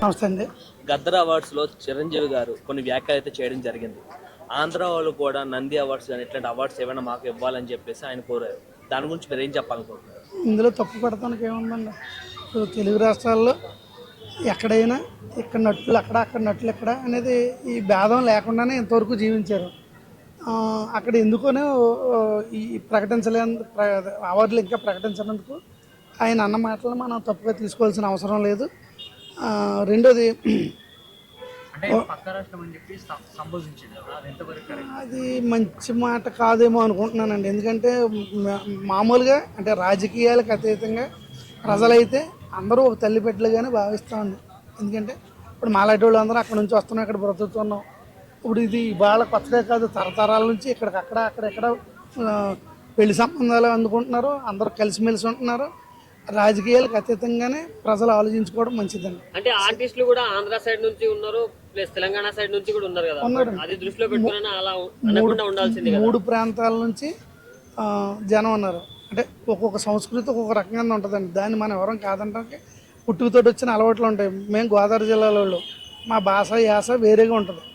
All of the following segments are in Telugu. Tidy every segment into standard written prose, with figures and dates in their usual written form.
నమస్తే అండి. గద్దర్ అవార్డ్స్లో చిరంజీవి గారు కొన్ని వ్యాఖ్యలు అయితే చేయడం జరిగింది. ఆంధ్ర వాళ్ళు కూడా నంది అవార్డ్స్ కానీ ఇట్లాంటి అవార్డ్స్ ఏమైనా మాకు ఇవ్వాలని చెప్పేసి ఆయన కోరారు. దాని గురించి మీరు ఏం చెప్పాలనుకుంటున్నారు? ఇందులో తప్పు పడటానికి ఏముందండి. ఇప్పుడు తెలుగు రాష్ట్రాల్లో ఎక్కడైనా ఇక్కడ నటులు అక్కడ, అక్కడ నటులు ఎక్కడ అనేది ఈ భేదం లేకుండానే ఇంతవరకు జీవించారు. అక్కడ ఎందుకనో ఈ అవార్డులు ఇంకా ప్రకటించినందుకు ఆయన అన్న మాటలు మనం తప్పుగా తీసుకోవాల్సిన అవసరం లేదు. రెండోది అది మంచి మాట కాదేమో అనుకుంటున్నానండి. ఎందుకంటే మామూలుగా అంటే రాజకీయాలకు అతీతంగా ప్రజలైతే అందరూ ఒక తల్లి బిడ్డలుగానే భావిస్తామండి. ఎందుకంటే ఇప్పుడు మాలాంటి వాళ్ళు అందరూ అక్కడ నుంచి వస్తున్నాం, ఇక్కడ బ్రతుకుతున్నాం. ఇప్పుడు ఇది ఇవాళ కొత్తగా కాదు, తరతరాల నుంచి ఇక్కడికక్కడ అక్కడెక్కడ పెళ్లి సంబంధాలు అందుకుంటున్నారు, అందరూ కలిసిమెలిసి ఉంటున్నారు. రాజకీయాలకు అతీతంగానే ప్రజలు ఆలోచించుకోవడం మంచిదండి. అంటే ఆర్టిస్టులు కూడా ఆంధ్ర సైడ్ నుంచి ఉన్నారు, ప్లస్ తెలంగాణ సైడ్ నుంచి కూడా ఉన్నారు కదా, అది దృష్టిలో పెట్టుకుని అలా అనకుండా ఉండాల్సింది. 3 ప్రాంతాల నుంచి జనం ఉన్నారు. అంటే ఒక్కొక్క సంస్కృతి ఒక్కొక్క రకంగా ఉంటుందండి. దాన్ని మనం ఎవరం కాదంటే పుట్టుకతోటి వచ్చిన అలవాట్లు ఉంటాయి. మేము గోదావరి జిల్లాలో వాళ్ళు, మా భాష యాస వేరేగా ఉంటుంది.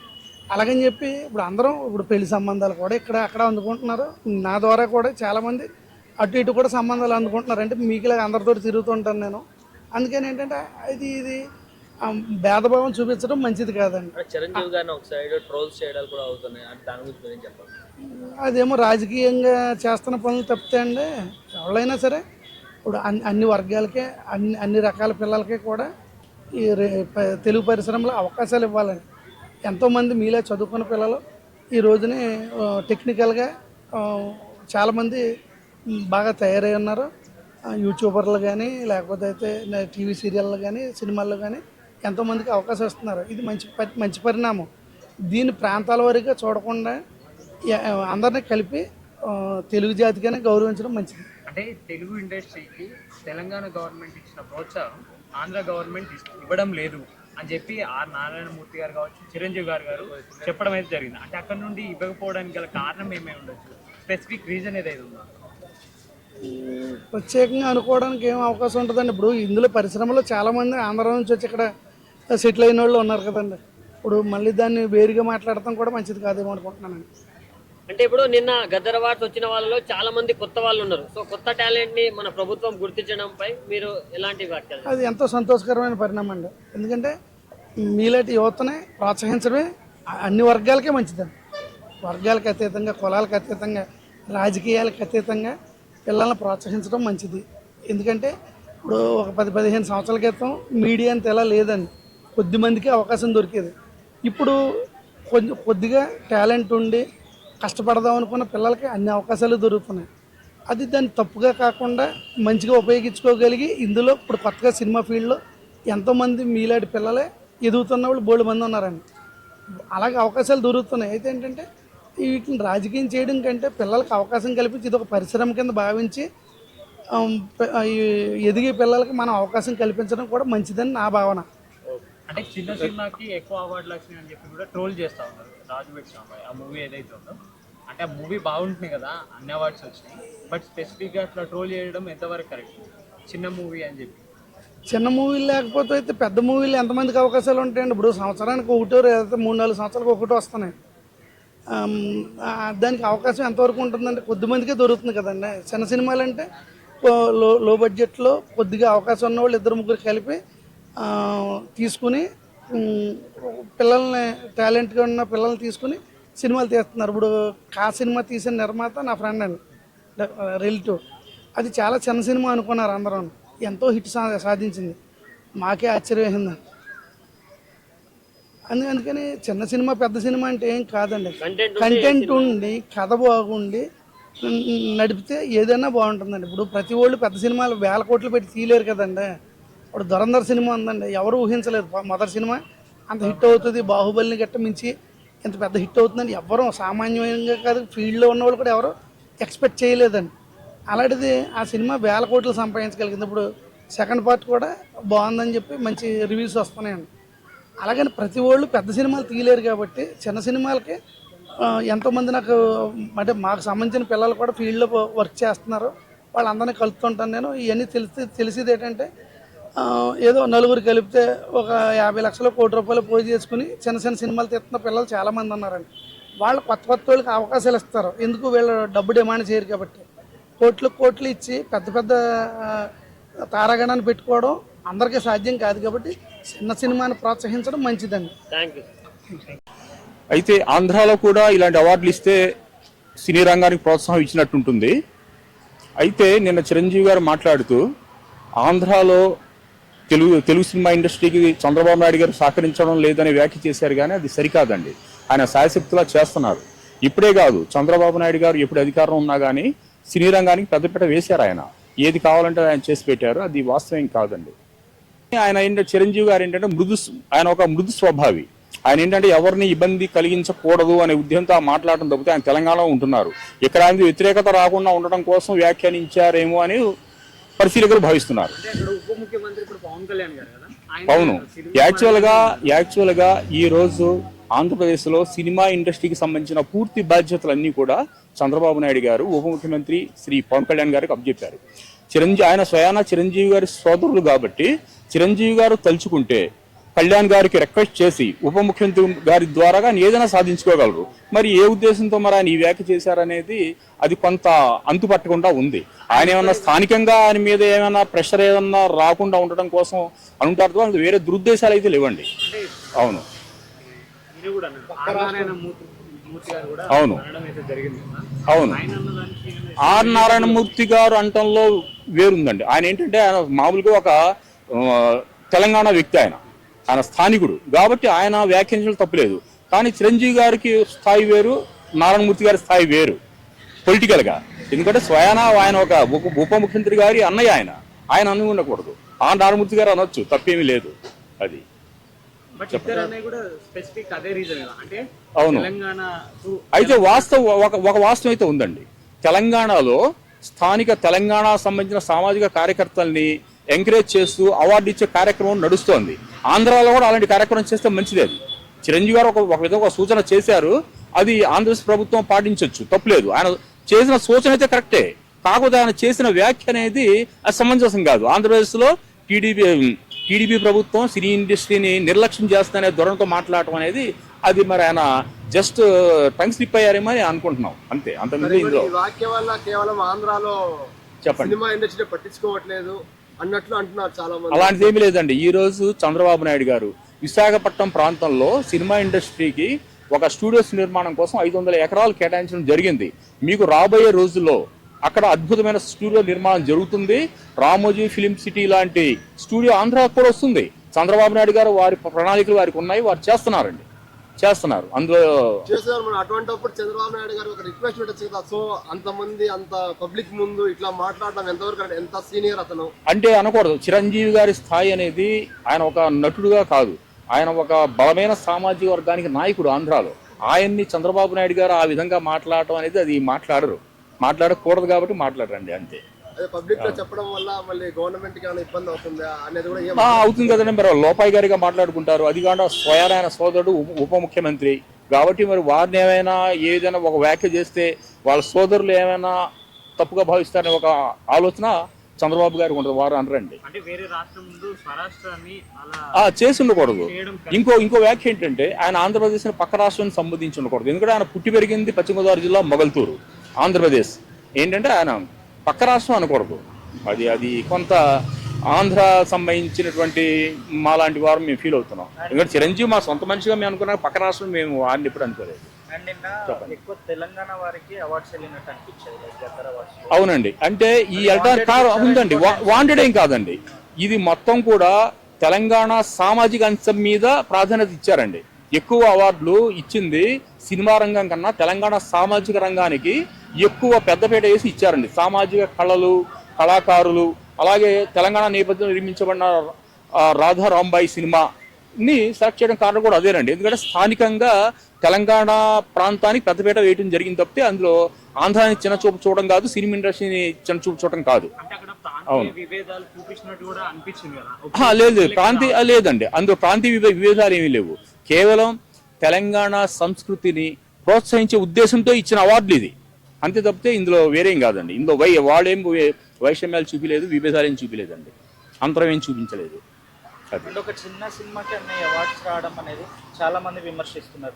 అలాగని చెప్పి ఇప్పుడు అందరం ఇప్పుడు పెళ్లి సంబంధాలు కూడా ఇక్కడ అక్కడ అందుకుంటున్నారు. నా ద్వారా కూడా చాలామంది అటు ఇటు కూడా సంబంధాలు అందుకుంటున్నారు. అంటే మీకులాగా అందరితో తిరుగుతుంటాను నేను. అందుకని ఏంటంటే ఇది భేదభావం చూపించడం మంచిది కాదండి. చిరంజీవి గారిని ఒక సైడ్ ట్రోల్స్ చేయడాలు కూడా అవుతున్నాయి. దాని గురించి ఏం చెప్పాలి? అదేమో రాజకీయంగా చేస్తున్న పనులు తప్పితే అండి. ఎవరైనా సరే ఇప్పుడు అన్ని వర్గాలకే అన్ని రకాల పిల్లలకి కూడా ఈ తెలుగు పరిశ్రమలో అవకాశాలు ఇవ్వాలండి. ఎంతోమంది మీలా చదువుకున్న పిల్లలు ఈ రోజుని టెక్నికల్గా చాలామంది బాగా తయారై ఉన్నారు. యూట్యూబర్లు కానీ లేకపోతే అయితే టీవీ సీరియళ్ళు కానీ సినిమాల్లో కానీ ఎంతోమందికి అవకాశం ఇస్తున్నారు. ఇది మంచి పరిణామం. దీన్ని ప్రాంతాల వారీగా చూడకుండా అందరినీ కలిపి తెలుగు జాతిగానే గౌరవించడం మంచిది. అంటే తెలుగు ఇండస్ట్రీకి తెలంగాణ గవర్నమెంట్ ఇచ్చిన ప్రోత్సాహం ఆంధ్ర గవర్నమెంట్ ఇవ్వడం లేదు అని చెప్పి ఆర్ నారాయణమూర్తి గారు కావచ్చు, చిరంజీవి గారు చెప్పడం అయితే జరిగింది. అంటే అక్కడ నుండి ఇవ్వకపోవడానికి గల కారణం ఏమై ఉండొచ్చు? స్పెసిఫిక్ రీజన్ ఏదైతే ఉందో ప్రత్యేకంగా అనుకోవడానికి ఏం అవకాశం ఉంటుందండి. ఇప్పుడు ఇందులో పరిశ్రమలో చాలామంది ఆంధ్ర నుంచి వచ్చి ఇక్కడ సెటిల్ అయిన వాళ్ళు ఉన్నారు కదండి. ఇప్పుడు మళ్ళీ దాన్ని వేరుగా మాట్లాడటం కూడా మంచిది కాదేమో అనుకుంటున్నానండి. అంటే ఇప్పుడు నిన్న గద్దర్ అవార్డ్స్ వచ్చిన వాళ్ళలో చాలా మంది కొత్త వాళ్ళు ఉన్నారు. సో కొత్త టాలెంట్ ని మన ప్రభుత్వం గుర్తించడంపై మీరు ఎలాంటి వ్యాఖ్యలు? అది ఎంతో సంతోషకరమైన పరిణామం అండి. ఎందుకంటే మీలాంటి యువతని ప్రోత్సహించడమే అన్ని వర్గాలకే మంచిదండి. వర్గాలకు అతీతంగా, కులాలకు అతీతంగా, రాజకీయాలకు అతీతంగా పిల్లల్ని ప్రోత్సహించడం మంచిది. ఎందుకంటే ఇప్పుడు ఒక 10-15 సంవత్సరాల క్రితం మీడియా అంత ఎలా లేదండి. కొద్దిమందికి అవకాశం దొరికేది. ఇప్పుడు కొద్దిగా టాలెంట్ ఉండి కష్టపడదాం అనుకున్న పిల్లలకి అన్ని అవకాశాలు దొరుకుతున్నాయి. అది దాన్ని తప్పుగా కాకుండా మంచిగా ఉపయోగించుకోగలిగి ఇందులో ఇప్పుడు కొత్తగా సినిమా ఫీల్డ్లో ఎంతోమంది మీలాంటి పిల్లలే ఎదుగుతున్న వాళ్ళు బోల్డ్ మంది ఉన్నారండి. అలాగే అవకాశాలు దొరుకుతున్నాయి. అయితే ఏంటంటే వీటిని రాజకీయం చేయడం కంటే పిల్లలకి అవకాశం కల్పించి ఇది ఒక పరిశ్రమ కింద భావించి ఎదిగే పిల్లలకి మనం అవకాశం కల్పించడం కూడా మంచిదని నా భావన. అంటే చిన్న సినిమాకి ఎక్కువ అవార్డులు వచ్చినాయి అని చెప్పి కూడా ట్రోల్ చేస్తూ ఉన్నారు. రాజుబెట్ సాంబాయి ఆ మూవీ ఏదైతే ఉందో, అంటే ఆ మూవీ బాగుంటుంది కదా, అన్ని అవార్డ్స్ వచ్చినాయి, బట్ స్పెసిఫిక్గా అట్లా ట్రోల్ చేయడం ఎంతవరకు కరెక్ట్? చిన్న మూవీ అని చెప్పి. చిన్న మూవీలు లేకపోతే అయితే పెద్ద మూవీలు ఎంతమందికి అవకాశాలు ఉంటాయండి. ఇప్పుడు సంవత్సరానికి ఒకటో లేదా 3-4 సంవత్సరాలకు ఒకటో వస్తున్నాయి. దానికి అవకాశం ఎంతవరకు ఉంటుందంటే కొద్దిమందికే దొరుకుతుంది కదండి. చిన్న సినిమాలు అంటే లో బడ్జెట్లో కొద్దిగా అవకాశం ఉన్న వాళ్ళు 2-3 కలిపి తీసుకుని పిల్లల్ని టాలెంట్గా ఉన్న పిల్లల్ని తీసుకుని సినిమాలు తీస్తున్నారు. ఇప్పుడు సినిమా తీసిన నిర్మాత నా ఫ్రెండ్ అండి, రిలేటివ్. అది చాలా చిన్న సినిమా అనుకున్నారు అందరూ. ఎంతో హిట్ సాధించింది. మాకే ఆశ్చర్యమైంది. అందుకని చిన్న సినిమా పెద్ద సినిమా అంటే ఏం కాదండి. కంటెంట్ ఉండి కథ బాగుండి నడిపితే ఏదైనా బాగుంటుందండి. ఇప్పుడు ప్రతి వాళ్ళు పెద్ద సినిమాలు 1000 కోట్లు పెట్టి తీయలేరు కదండి. ఇప్పుడు ధురంధర్ సినిమా ఉందండి, ఎవరు ఊహించలేదు మొదటి సినిమా అంత హిట్ అవుతుంది. బాహుబలిని గట్ట మించి ఇంత పెద్ద హిట్ అవుతుందని ఎవరు సామాన్యంగా కాదు, ఫీల్డ్లో ఉన్న వాళ్ళు కూడా ఎవరు ఎక్స్పెక్ట్ చేయలేదండి. అలాంటిది ఆ సినిమా 1000 కోట్లు సంపాదించగలిగింది. ఇప్పుడు సెకండ్ పార్ట్ కూడా బాగుందని చెప్పి మంచి రివ్యూస్ వస్తున్నాయండి. అలాగని ప్రతి వాళ్ళు పెద్ద సినిమాలు తీయలేరు కాబట్టి చిన్న సినిమాలకి ఎంతోమంది నాకు అంటే మాకు సంబంధించిన పిల్లలు కూడా ఫీల్డ్లో వర్క్ చేస్తున్నారు. వాళ్ళందరినీ కలుపుతుంటాను నేను. ఇవన్నీ తెలిసేది ఏంటంటే ఏదో నలుగురు కలిపితే ఒక 50 లక్షలు ₹1,00,00,000 పోయి చేసుకుని చిన్న చిన్న సినిమాలు తీస్తున్న పిల్లలు చాలామంది ఉన్నారండి. వాళ్ళు కొత్త కొత్త వాళ్ళకి అవకాశాలు ఇస్తారు. ఎందుకు వీళ్ళు డబ్బు డిమాండ్ చేయరు కాబట్టి. కోట్లు ఇచ్చి పెద్ద పెద్ద తారాగణాన్ని పెట్టుకోవడం అందరికీ సాధ్యం కాదు కాబట్టి చిన్న సినిమాని ప్రోత్సహించడం మంచిదండి. Thank you. అయితే ఆంధ్రాలో కూడా ఇలాంటి అవార్డులు ఇస్తే సినీ రంగానికి ప్రోత్సాహం ఇచ్చినట్టు ఉంటుంది. అయితే నిన్న చిరంజీవి గారు మాట్లాడుతూ ఆంధ్రాలో తెలుగు సినిమా ఇండస్ట్రీకి చంద్రబాబు నాయుడు గారు సహకరించడం లేదని వ్యాఖ్య చేశారు, కానీ అది సరికాదండి. ఆయన శాయశక్తులా చేస్తున్నారు. ఇప్పుడే కాదు, చంద్రబాబు నాయుడు గారు ఎప్పుడు అధికారం ఉన్నా కానీ సినీ రంగానికి పెద్దపీట వేశారు. ఆయన ఏది కావాలంటే ఆయన చేసి పెట్టారు. అది వాస్తవం కాదండి. ఆయన ఏంటంటే చిరంజీవి గారు ఏంటంటే ఆయన ఒక మృదు స్వభావి. ఆయన ఏంటంటే ఎవరిని ఇబ్బంది కలిగించకూడదు అనే ఉద్యమంతో మాట్లాడడం తప్పితే ఆయన తెలంగాణలో ఉంటున్నారు. ఇక్కడ ఆయన వ్యతిరేకత రాకుండా ఉండడం కోసం వ్యాఖ్యానించారేమో అని పరిశీలకులు భావిస్తున్నారు. ఉప ముఖ్యమంత్రి ఇప్పుడు పవన్ కళ్యాణ్ గారు కదా. అవును, యాక్చువల్ గా ఈ రోజు ఆంధ్రప్రదేశ్ లో సినిమా ఇండస్ట్రీకి సంబంధించిన పూర్తి బాధ్యతలన్నీ కూడా చంద్రబాబు నాయుడు గారు ఉప ముఖ్యమంత్రి శ్రీ పవన్ కళ్యాణ్ గారికి అప్పచెప్పారు. ఆయన స్వయాన చిరంజీవి గారి సోదరులు కాబట్టి చిరంజీవి గారు తలుచుకుంటే కళ్యాణ్ గారికి రిక్వెస్ట్ చేసి ఉప ముఖ్యమంత్రి గారి ద్వారా ఏదైనా సాధించుకోగలరు. మరి ఏ ఉద్దేశంతో మరి ఆయన ఈ వ్యాఖ్య చేశారనేది అది కొంత అంతుపట్టకుండా ఉంది. ఆయన ఏమన్నా స్థానికంగా ఆయన మీద ఏమైనా ప్రెషర్ ఏమన్నా రాకుండా ఉండడం కోసం అనుంటారు, అది వేరే దురుద్దేశాలు అయితే లేవండి. అవును అవును అవును ఆర్ నారాయణమూర్తి గారు అంటంలో వేరుందండి. ఆయన ఏంటంటే ఆయన మామూలుగా ఒక తెలంగాణ వ్యక్తి, ఆయన స్థానికుడు కాబట్టి ఆయన వ్యాఖ్యానించడం తప్పులేదు. కానీ చిరంజీవి గారికి స్థాయి వేరు, నారాయణమూర్తి గారి స్థాయి వేరు పొలిటికల్ గా. ఎందుకంటే స్వయాన ఆయన ఒక ఉప ముఖ్యమంత్రి గారి అన్నయ్య, ఆయన అన్న ఉండకూడదు. ఆ నారాయణమూర్తి గారు అనొచ్చు, తప్పేమీ లేదు. అది అవును. అయితే ఒక వాస్తవం అయితే ఉందండి. తెలంగాణలో స్థానిక తెలంగాణ సంబంధించిన సామాజిక కార్యకర్తల్ని ఎంకరేజ్ చేస్తూ అవార్డు ఇచ్చే కార్యక్రమం నడుస్తోంది. ఆంధ్రాలో కూడా అలాంటి కార్యక్రమం చేస్తే మంచిది. అది చిరంజీవి గారు ఒక విధంగా సూచన చేశారు, అది ఆంధ్రప్రదేశ్ ప్రభుత్వం పాటించవచ్చు, తప్పులేదు. ఆయన చేసిన సూచన అయితే కరెక్టే, కాకపోతే ఆయన చేసిన వ్యాఖ్య అనేది సమంజసం కాదు. ఆంధ్రప్రదేశ్ లో టీడీపీ ప్రభుత్వం సినీ ఇండస్ట్రీని నిర్లక్ష్యం చేస్తుందనే ధోరణితో మాట్లాడటం అనేది అది మరి ఆయన జస్ట్ టంగ్ స్లిప్ అయ్యారేమో అని అనుకుంటున్నాం, అంతే. అంతకుముందు ఇందులో వాక్య వల్ల కేవలం ఆంధ్రాలో చెప్పండి సినిమా ఇండస్ట్రీ పట్టించుకోవట్లేదు అన్నట్లు అంటున్నారు చాలా మంది. అలాంటిది ఏమీ లేదండి. ఈ రోజు చంద్రబాబు నాయుడు గారు విశాఖపట్నం ప్రాంతంలో సినిమా ఇండస్ట్రీకి ఒక స్టూడియోస్ నిర్మాణం కోసం 500 ఎకరాలు కేటాయించడం జరిగింది. మీకు రాబోయే రోజుల్లో అక్కడ అద్భుతమైన స్టూడియో నిర్మాణం జరుగుతుంది. రామోజీ ఫిలిం సిటీ లాంటి స్టూడియో ఆంధ్రాకు కూడా వస్తుంది. చంద్రబాబు నాయుడు గారు వారి ప్రణాళికలు వారికి ఉన్నాయి, వారు చేస్తున్నారు అందులో చేస్తున్నారు. మరి అటువంటిప్పుడు చంద్రబాబు నాయుడు గారు ఒక రిక్వెస్ట్ పెట్టచ్చు కదా. సో అంతమంది అంత పబ్లిక్ ముందు ఇట్లా మాట్లాడడం ఎంతవరకు, ఎంత సీనియర్ అతను అంటే అనకూడదు. చిరంజీవి గారి స్థాయి అనేది ఆయన ఒక నటుడుగా కాదు, ఆయన ఒక బలమైన సామాజిక వర్గానికి నాయకుడు ఆంధ్రాలో. ఆయన్ని చంద్రబాబు నాయుడు గారు ఆ విధంగా మాట్లాడటం అనేది అది మాట్లాడకూడదు కాబట్టి మాట్లాడరండి, అంతే. పబ్లిక్ లో చెప్పడం వల్ల మళ్ళీ గవర్నమెంట్ కి ఏమైనా ఇబ్బంది అవుతుందా అనేది కూడా అవుతుంది కదండి. మరి లోపాయి గారిగా మాట్లాడుకుంటారు. అది కాకుండా స్వయాన సోదరుడు ఉప ముఖ్యమంత్రి కాబట్టి మరి వారిని ఏదైనా ఒక వ్యాఖ్య చేస్తే వాళ్ళ సోదరులు ఏమైనా తప్పుగా భావిస్తారనే ఒక ఆలోచన చంద్రబాబు గారికి ఉండదు. వారు అనరండి, చేసి ఉండకూడదు. ఇంకో వ్యాఖ్య ఏంటంటే ఆయన ఆంధ్రప్రదేశ్ పక్క రాష్ట్రాన్ని సంబంధించి ఉండకూడదు. ఎందుకంటే ఆయన పుట్టి పెరిగింది పశ్చిమ గోదావరి జిల్లా మొగల్తూరు, ఆంధ్రప్రదేశ్. ఏంటంటే ఆయన పక్క రాష్ట్రం అనకూడదు. అది కొంత ఆంధ్ర సంబంధించినటువంటి మా లాంటి వారు మేము ఫీల్ అవుతున్నాం. ఎందుకంటే చిరంజీవి మా సొంత మనిషిగా మేము అనుకున్నాం, పక్క రాష్ట్రం మేము వారిని ఎప్పుడు అనుకోలేదు. అవునండి, అంటే ఈ వెళ్ళడానికి ఉందండి, వాంటెడ్ ఏం కాదండి. ఇది మొత్తం కూడా తెలంగాణ సామాజిక అంశం మీద ప్రాధాన్యత ఇచ్చారండి. ఎక్కువ అవార్డులు ఇచ్చింది సినిమా రంగం కన్నా తెలంగాణ సామాజిక రంగానికి ఎక్కువ పెద్దపీట వేసి ఇచ్చారండి. సామాజిక కళాకారులు, అలాగే తెలంగాణ నేపథ్యంలో నిర్మించబడిన రాధా రాంబాయి సినిమాని సెలెక్ట్ చేయడం కారణం కూడా అదేనండి. ఎందుకంటే స్థానికంగా తెలంగాణ ప్రాంతానికి పెద్దపీట వేయడం జరిగింది తప్పితే అందులో ఆంధ్రాని చిన్న చూపు చూడడం కాదు, సినిమా ఇండస్ట్రీని చిన్న చూపు చూడడం కాదు. అవును, లేదండి, అందులో ప్రాంతీయ విభేదాలు ఏమీ లేవు. కేవలం తెలంగాణ సంస్కృతిని ప్రోత్సహించే ఉద్దేశంతో ఇచ్చిన అవార్డులు ఇది, అంతే తప్పితే ఇందులో వేరేం కాదండి. ఇందులో వాళ్ళేం వైషమ్యాలు చూపిలేదు, విభేదాలు ఏం చూపిలేదండి. అంతరం ఏం చూపించలేదు. అది అంటే ఒక చిన్న సినిమాకి అన్ని అవార్డ్స్ రావడం అనేది చాలా మంది విమర్శిస్తున్నారు.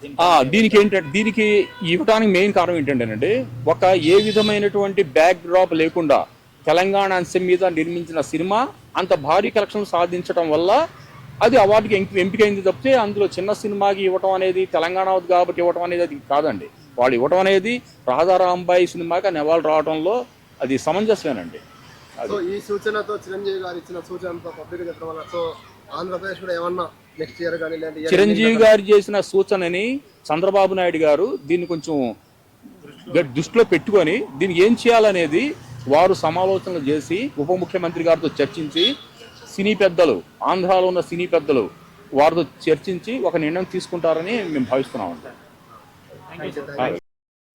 దీనికి ఏంటంటే దీనికి ఇవ్వడానికి మెయిన్ కారణం ఏంటంటేనండి, ఒక ఏ విధమైనటువంటి బ్యాక్ డ్రాప్ లేకుండా తెలంగాణ అంశం మీద నిర్మించిన సినిమా అంత భారీ కలెక్షన్ సాధించడం వల్ల అది అవార్డుకి ఎంపికైంది తప్పితే అందులో చిన్న సినిమాకి ఇవ్వటం అనేది తెలంగాణ కాబట్టి ఇవ్వటం అనేది అది కాదండి. వాళ్ళు ఇవ్వటం అనేది రాధారాంబాయి సినిమాకి ఆ అవార్డు రావడంలో అది సమంజసమేనండి. సో ఈ సూచనతో చిరంజీవి గారు ఇచ్చిన సూచనతో పబ్లిక్ చెప్పడం వల్ల సో ఆంధ్రప్రదేశ్ కూడా ఏమన్నా నెక్స్ట్ ఇయర్ కానీ లేదా చిరంజీవి గారు చేసిన సూచనని చంద్రబాబు నాయుడు గారు దీన్ని కొంచెం దృష్టిలో పెట్టుకొని దీనికి ఏం చేయాలనేది వారు సమాలోచనలు చేసి ఉప ముఖ్యమంత్రి గారితో చర్చించి సినీ పెద్దలు, ఆంధ్రాలో ఉన్న సినీ పెద్దలు వారితో చర్చించి ఒక నిర్ణయం తీసుకుంటారని మేము భావిస్తున్నామండి.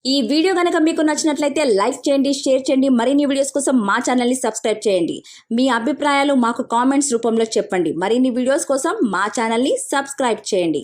ఈ వీడియో కనుక మీకు నచ్చినట్లయితే లైక్ చేయండి, షేర్ చేయండి. మరిన్ని వీడియోస్ కోసం మా ఛానల్ని సబ్స్క్రైబ్ చేయండి. మీ అభిప్రాయాలు మాకు కామెంట్స్ రూపంలో చెప్పండి. మరిన్ని వీడియోస్ కోసం మా ఛానల్ని సబ్స్క్రైబ్ చేయండి.